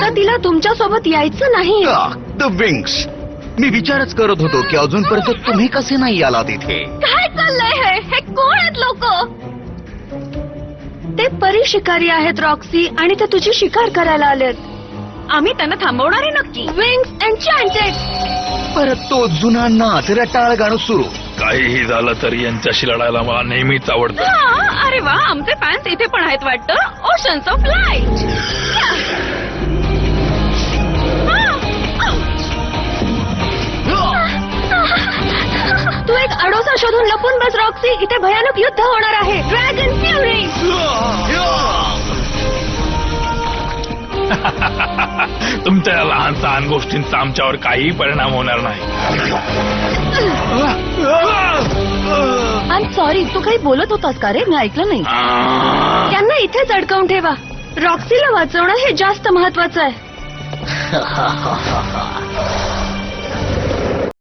आता तिला तुमच्या सोबत यायचं नाही. The wings. मी विचारच करत होतो की अजूनपर्यंत तुम्ही कसे नाही आलात इथे. काय चाललंय हे कोण आहेत लोक? ते परी शिकारी आहेत रॉक्सी, आणि ते तुझी शिकार करायला आलेत. आम्ही त्यांना थांबवणार आहे नक्की. विंग्स एन्चॅन्टेड. परत तो जुना नाच रटाळ गाणं सुरू. काहीही झालं तरी यांच्याशी लढायला मला नेहमीच आवडतं. अरे वा, आमचे फॅन्स इथे पण आहेत वाटतं. Oceans of light. तू एक आडोसा शोधून लपून बस रॉक्सी. इथे भयानक युद्ध होणार आहे. Dragon fury. तुमच्या या लहान सहान गोष्टींचा आमच्यावर काहीही परिणाम होणार नाही. I am sorry. तू काही बोलत होतास का रे? मी ऐकलं नाही. त्यांना इथेच अडकवून ठेवा. रॉक्सीला वाचवणं हे जास्त महत्वाचं आहे.